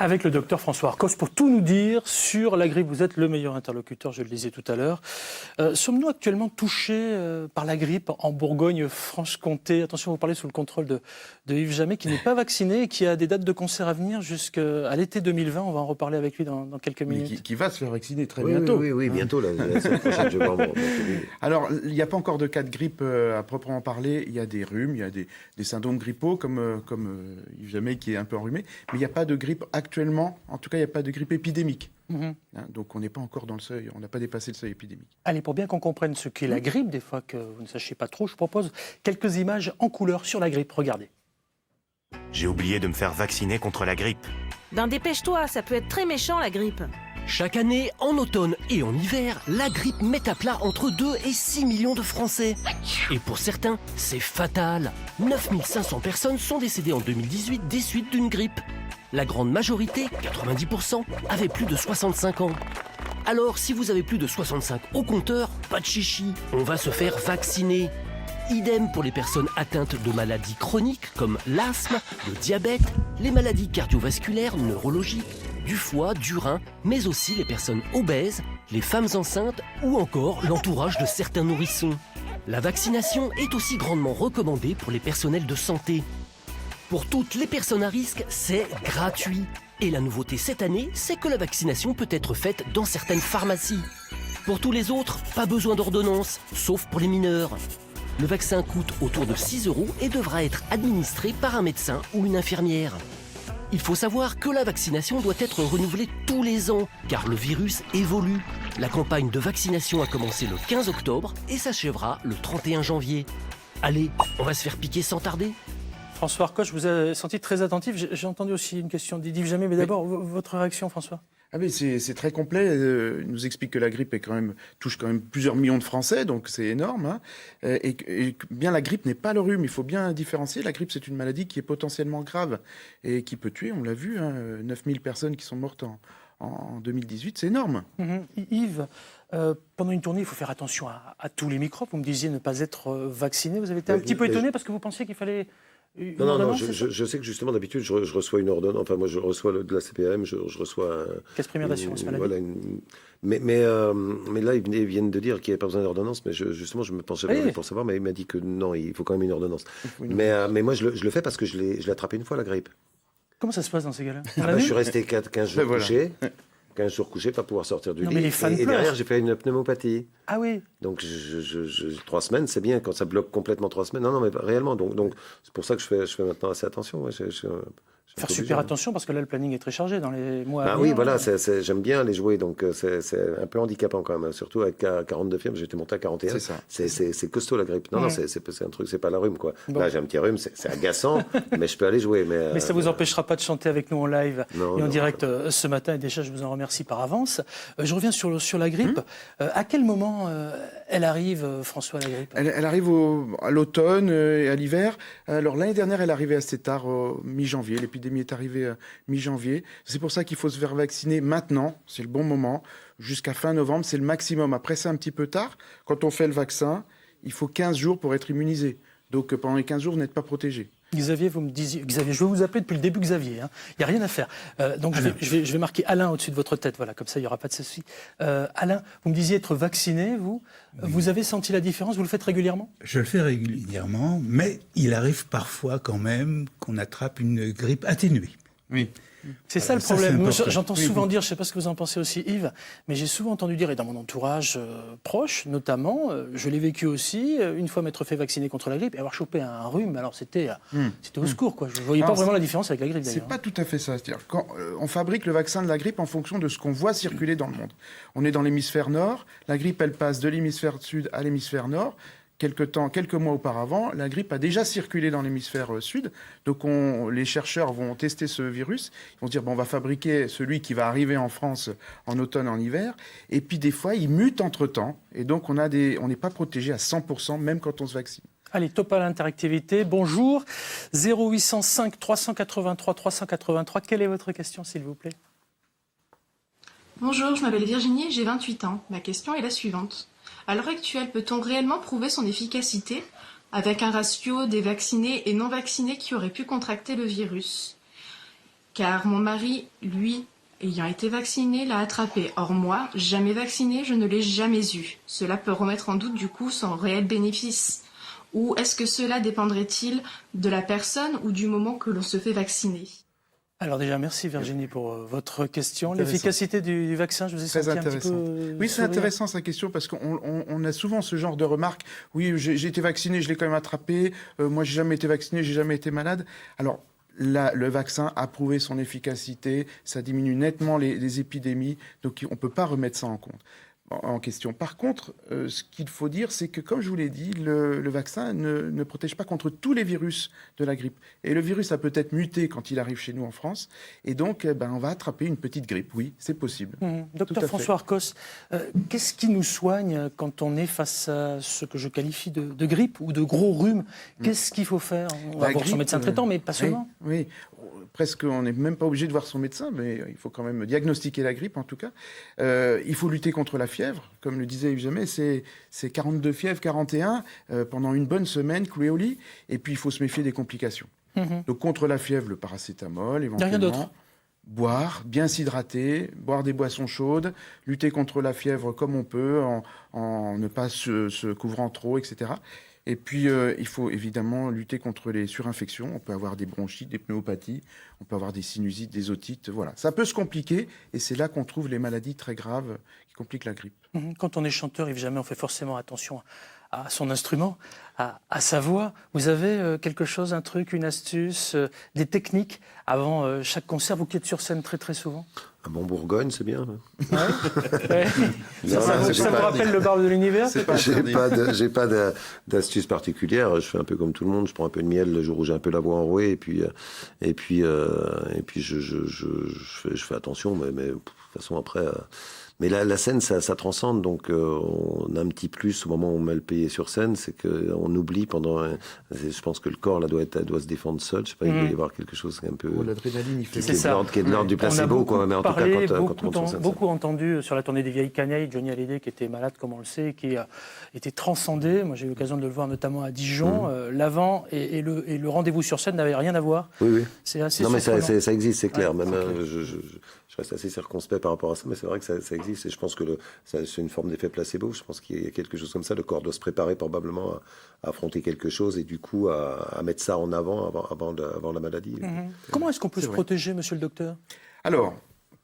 Avec le docteur François Arcos pour tout nous dire sur la grippe. Vous êtes le meilleur interlocuteur, je le disais tout à l'heure. Sommes-nous actuellement touchés par la grippe en Bourgogne-Franche-Comté? Attention, vous parlez sous le contrôle de Yves Jamet, qui n'est pas vacciné et qui a des dates de concert à venir jusqu'à l'été 2020. On va en reparler avec lui dans quelques minutes. Qui va se faire vacciner très bientôt. Oui, bientôt, la semaine prochaine, je pense. Alors, il n'y a pas encore de cas de grippe à proprement parler. Il y a des rhumes, il y a des syndromes grippaux, comme Yves Jamet qui est un peu enrhumé. Mais il n'y a pas de grippe actuellement. En tout cas, il n'y a pas de grippe épidémique. Donc, on n'est pas encore dans le seuil. On n'a pas dépassé le seuil épidémique. Allez, pour bien qu'on comprenne ce qu'est la grippe, des fois que vous ne sachiez pas trop, je propose quelques images en couleur sur la grippe. Regardez. J'ai oublié de me faire vacciner contre la grippe. Ben dépêche-toi, ça peut être très méchant la grippe. Chaque année, en automne et en hiver, la grippe met à plat entre 2 et 6 millions de Français. Et pour certains, c'est fatal. 9500 personnes sont décédées en 2018 des suites d'une grippe. La grande majorité, 90%, avaient plus de 65 ans. Alors, si vous avez plus de 65 au compteur, pas de chichi, on va se faire vacciner. Idem pour les personnes atteintes de maladies chroniques comme l'asthme, le diabète, les maladies cardiovasculaires, neurologiques, du foie, du rein, mais aussi les personnes obèses, les femmes enceintes ou encore l'entourage de certains nourrissons. La vaccination est aussi grandement recommandée pour les personnels de santé. Pour toutes les personnes à risque, c'est gratuit. Et la nouveauté cette année, c'est que la vaccination peut être faite dans certaines pharmacies. Pour tous les autres, pas besoin d'ordonnance, sauf pour les mineurs. Le vaccin coûte autour de 6 € et devra être administré par un médecin ou une infirmière. Il faut savoir que la vaccination doit être renouvelée tous les ans, car le virus évolue. La campagne de vaccination a commencé le 15 octobre et s'achèvera le 31 janvier. Allez, on va se faire piquer sans tarder. François Arcos, je vous ai senti très attentif. J'ai entendu aussi une question d'Yves Jamet, mais d'abord, votre réaction, François? Ah oui, c'est très complet. Il nous explique que la grippe touche quand même plusieurs millions de Français, donc c'est énorme. Et bien la grippe n'est pas le rhume. Il faut bien différencier. La grippe, c'est une maladie qui est potentiellement grave et qui peut tuer. On l'a vu, 9000 personnes qui sont mortes en 2018, c'est énorme. Yves, pendant une tournée, il faut faire attention à tous les microbes. Vous me disiez ne pas être vacciné. Vous avez été un petit peu étonné parce que vous pensiez qu'il fallait... Non, je sais que justement d'habitude je reçois une ordonnance, enfin moi je reçois de la CPAM, je reçois caisse primaire d'assurance maladie. Voilà, mais là ils viennent de dire qu'il n'y avait pas besoin d'ordonnance, mais justement je me penchais pour savoir, mais il m'a dit que non, il faut quand même une ordonnance. Mais moi je le fais parce que je l'ai attrapé une fois la grippe. Comment ça se passe dans ces cas-là? Je suis resté 15 jours couché. 15 jours couché, pas pouvoir sortir du lit. Et derrière, j'ai fait une pneumopathie. Ah oui. Donc, 3 semaines, c'est bien. Quand ça bloque complètement 3 semaines. Non, mais réellement. Donc c'est pour ça que je fais maintenant assez attention. Faire super attention, parce que là, le planning est très chargé dans les mois à venir. Oui, voilà, j'aime bien les jouer. Donc, c'est un peu handicapant quand même. Surtout avec 42 films, j'étais monté à 41. C'est costaud, la grippe. Non, c'est un truc, c'est pas la rhume, quoi. Bon. Là, j'ai un petit rhume, c'est agaçant, mais je peux aller jouer. Mais ça vous empêchera pas de chanter avec nous en live et en direct ce matin. Et déjà, je vous en remercie par avance. Je reviens sur la grippe. À quel moment elle arrive, François, la grippe? Elle arrive à l'automne et à l'hiver. Alors, l'année dernière, elle arrivait assez tard, mi-janvier. L'épidémie est arrivée mi-janvier. C'est pour ça qu'il faut se faire vacciner maintenant. C'est le bon moment. Jusqu'à fin novembre, c'est le maximum. Après, c'est un petit peu tard. Quand on fait le vaccin, il faut 15 jours pour être immunisé. Donc, pendant les 15 jours, vous n'êtes pas protégé. Xavier, vous me disiez... Xavier, je vais vous appeler depuis le début Xavier. Il n'y a rien à faire. Donc, je vais marquer Alain au-dessus de votre tête. Voilà, comme ça, il n'y aura pas de souci. Alain, vous me disiez être vacciné, vous. Oui. Vous avez senti la différence? Vous le faites régulièrement? Je le fais régulièrement, mais il arrive parfois quand même qu'on attrape une grippe atténuée. Oui. C'est ça le problème. Moi, j'entends souvent dire, je ne sais pas ce que vous en pensez aussi, Yves, mais j'ai souvent entendu dire, et dans mon entourage proche notamment, je l'ai vécu aussi, une fois m'être fait vacciner contre la grippe et avoir chopé un rhume, alors c'était au secours, quoi. Je ne voyais pas vraiment la différence avec la grippe, d'ailleurs. C'est pas tout à fait ça. C'est-à-dire, quand on fabrique le vaccin de la grippe en fonction de ce qu'on voit circuler dans le monde. On est dans l'hémisphère nord, la grippe, elle passe de l'hémisphère sud à l'hémisphère nord. Quelques mois auparavant, la grippe a déjà circulé dans l'hémisphère sud. Donc les chercheurs vont tester ce virus. Ils vont se dire, on va fabriquer celui qui va arriver en France en automne, en hiver. Et puis des fois, il mute entre-temps. Et donc on n'est pas protégé à 100%, même quand on se vaccine. Allez, top à l'interactivité. Bonjour. 0805 383 383. Quelle est votre question, s'il vous plaît? Bonjour, je m'appelle Virginie et j'ai 28 ans. Ma question est la suivante. À l'heure actuelle, peut-on réellement prouver son efficacité avec un ratio des vaccinés et non vaccinés qui auraient pu contracter le virus? car mon mari, lui, ayant été vacciné, l'a attrapé. Or moi, jamais vacciné, je ne l'ai jamais eu. Cela peut remettre en doute du coup son réel bénéfice. Ou est-ce que cela dépendrait-il de la personne ou du moment que l'on se fait vacciner? Alors déjà, merci Virginie pour votre question. L'efficacité du vaccin, je vous ai senti un petit peu... Oui, c'est intéressant sa question parce qu'on a souvent ce genre de remarques. Oui, j'ai été vacciné, je l'ai quand même attrapé. Moi, j'ai jamais été vacciné, j'ai jamais été malade. Alors, là, le vaccin a prouvé son efficacité. Ça diminue nettement les épidémies. Donc, on ne peut pas remettre ça en question. Par contre, ce qu'il faut dire, c'est que, comme je vous l'ai dit, le vaccin ne protège pas contre tous les virus de la grippe. Et le virus a peut-être muté quand il arrive chez nous en France. Et donc, on va attraper une petite grippe. Oui, c'est possible. Docteur François Arcos, qu'est-ce qui nous soigne quand on est face à ce que je qualifie de grippe ou de gros rhume? Qu'est-ce qu'il faut faire? On va voir son médecin traitant, mais pas seulement. Oui. Presque, on n'est même pas obligé de voir son médecin, mais il faut quand même diagnostiquer la grippe, en tout cas. Il faut lutter contre la fièvre. Comme le disait Yves Jamais, c'est 42 fièvres, 41, pendant une bonne semaine, cloué au lit. Et puis, il faut se méfier des complications. Donc, contre la fièvre, le paracétamol, éventuellement. Rien d'autre. Boire, bien s'hydrater, boire des boissons chaudes, lutter contre la fièvre comme on peut, en ne pas se couvrant trop, etc. Et puis, il faut évidemment lutter contre les surinfections. On peut avoir des bronchites, des pneumopathies, on peut avoir des sinusites, des otites. Voilà, ça peut se compliquer et c'est là qu'on trouve les maladies très graves qui compliquent la grippe. Quand on est chanteur, Yves Jamais, on fait forcément attention à son instrument, à sa voix. Vous avez quelque chose, un truc, une astuce, des techniques avant chaque concert, vous qui êtes sur scène très très souvent? Un bon Bourgogne, c'est bien. Ouais. Ça vous rappelle le bar de l'univers? J'ai pas d'astuce particulière. Je fais un peu comme tout le monde. Je prends un peu de miel le jour où j'ai un peu la voix enrouée, et puis je fais attention. Mais de toute façon après. Mais la scène, ça transcende, donc on a un petit plus au moment où on met le pied sur scène, c'est qu'on oublie pendant... je pense que le corps là, doit se défendre seul, je sais pas, il doit y avoir quelque chose un peu... l'adrénaline, il fait qui est de l'ordre du placebo, quoi, mais en tout cas quand on monte sur scène. Beaucoup entendu sur la tournée des Vieilles Canailles, Johnny Hallyday qui était malade, comme on le sait, qui a été transcendé. Moi j'ai eu l'occasion de le voir notamment à Dijon. L'avant et le rendez-vous sur scène n'avaient rien à voir. Oui. C'est assez mais surprenant. ça existe, c'est clair. Même je reste assez circonspect par rapport à ça, mais c'est vrai que ça existe. Et je pense que c'est une forme d'effet placebo. Je pense qu'il y a quelque chose comme ça. Le corps doit se préparer probablement à affronter quelque chose et du coup à mettre ça en avant la maladie. Comment est-ce qu'on peut se protéger, monsieur le docteur? Alors,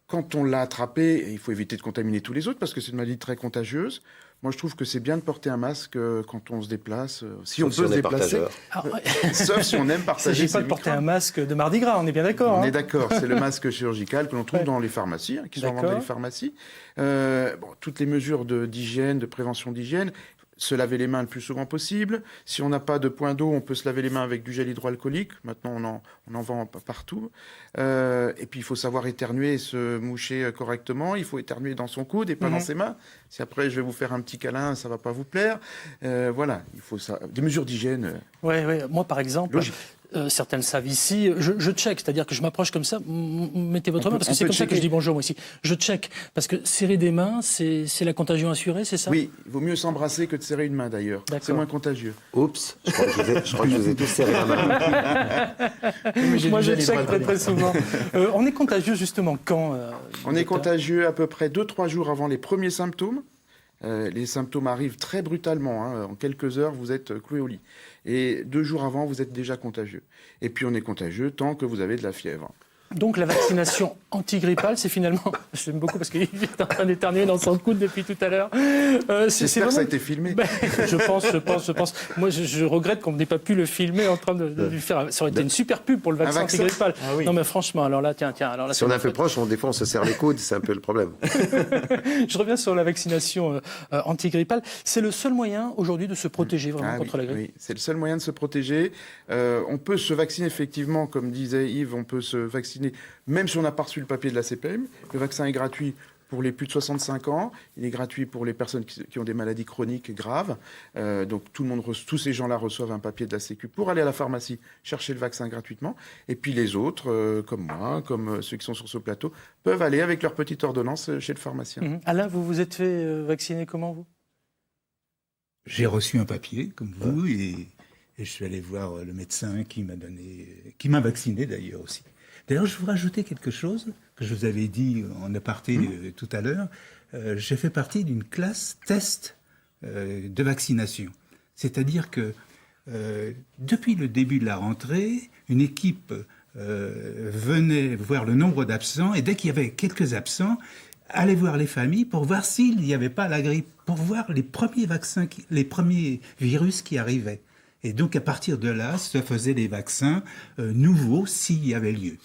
quand on l'a attrapé, il faut éviter de contaminer tous les autres parce que c'est une maladie très contagieuse. Moi, je trouve que c'est bien de porter un masque quand on se déplace, si on peut se déplacer. Sauf si on aime partager. Il ne s'agit pas de porter un masque de Mardi Gras, on est bien d'accord. On est d'accord, c'est le masque chirurgical que l'on trouve dans les pharmacies, qui sont vendus dans les pharmacies. Toutes les mesures d'hygiène, de prévention d'hygiène, se laver les mains le plus souvent possible. Si on n'a pas de point d'eau, on peut se laver les mains avec du gel hydroalcoolique. Maintenant, on en vend partout. Et puis, il faut savoir éternuer et se moucher correctement. Il faut éternuer dans son coude et pas dans ses mains. Si après, je vais vous faire un petit câlin, ça ne va pas vous plaire. Voilà, il faut ça. Des mesures d'hygiène. Oui. Moi, par exemple... certains le savent ici, je check, c'est-à-dire que je m'approche comme ça, mettez votre main, parce que c'est comme ça que je dis bonjour moi aussi. Je check, parce que serrer des mains, c'est la contagion assurée, c'est ça? Oui, il vaut mieux s'embrasser que de serrer une main d'ailleurs. C'est moins contagieux. Oups, je crois que je vous ai tous serré la main. Moi je check très très souvent. On est contagieux justement quand On est contagieux à peu près 2-3 jours avant les premiers symptômes. Les symptômes arrivent très brutalement. En quelques heures, vous êtes cloué au lit. Et 2 jours avant, vous êtes déjà contagieux. Et puis, on est contagieux tant que vous avez de la fièvre. Donc, la vaccination antigrippale, c'est finalement... J'aime beaucoup parce qu'il est en train d'éternuer dans son coude depuis tout à l'heure. J'espère que ça a été filmé. Je pense. Moi, je regrette qu'on n'ait pas pu le filmer en train de lui faire... Ça aurait été une super pub pour le vaccin antigrippal. Ah oui. Non, mais franchement, alors là, tiens. Alors là, si on est un peu proche, des fois, on se serre les coudes, c'est un peu le problème. Je reviens sur la vaccination antigrippale. C'est le seul moyen aujourd'hui de se protéger vraiment contre la grippe. Oui, c'est le seul moyen de se protéger. On peut se vacciner effectivement, comme disait Yves, on peut se vacciner même si on n'a pas reçu le papier de la CPM. Le vaccin est gratuit pour les plus de 65 ans. Il est gratuit pour les personnes qui ont des maladies chroniques graves. Donc tous ces gens-là reçoivent un papier de la Sécu pour aller à la pharmacie chercher le vaccin gratuitement. Et puis les autres, comme moi, comme ceux qui sont sur ce plateau, peuvent aller avec leur petite ordonnance chez le pharmacien. Alain, vous vous êtes fait vacciner comment, vous? J'ai reçu un papier, comme vous, et je suis allé voir le médecin qui m'a vacciné d'ailleurs aussi. D'ailleurs, je voudrais rajouter quelque chose que je vous avais dit en aparté tout à l'heure. J'ai fait partie d'une classe test de vaccination. C'est-à-dire que depuis le début de la rentrée, une équipe venait voir le nombre d'absents et dès qu'il y avait quelques absents, allait voir les familles pour voir s'il n'y avait pas la grippe, pour voir les premiers vaccins, les premiers virus qui arrivaient. Et donc à partir de là, se faisaient des vaccins nouveaux s'il y avait lieu.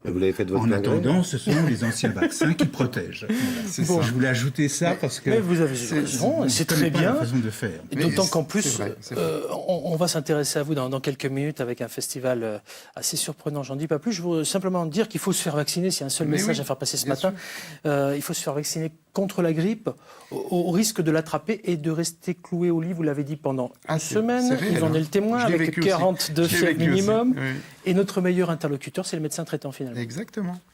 Et vous l'avez fait de votre En plein gré? attendant, ce sont les anciens vaccins qui protègent. Voilà. Bon. Je voulais ajouter ça parce que... Mais vous avez raison, c'est très pas bien. la façon de faire. Et d'autant qu'en plus, c'est vrai. on va s'intéresser à vous dans quelques minutes avec un festival assez surprenant. J'en dis pas plus. Je veux simplement dire qu'il faut se faire vacciner. C'est un seul message à faire passer ce matin. Il faut se faire vacciner contre la grippe, au risque de l'attraper et de rester cloué au lit. Vous l'avez dit pendant une semaine. Vous en êtes le témoin avec 42 fièvres minimum. Oui. Et notre meilleur interlocuteur, c'est le médecin traitant finalement. Exactement.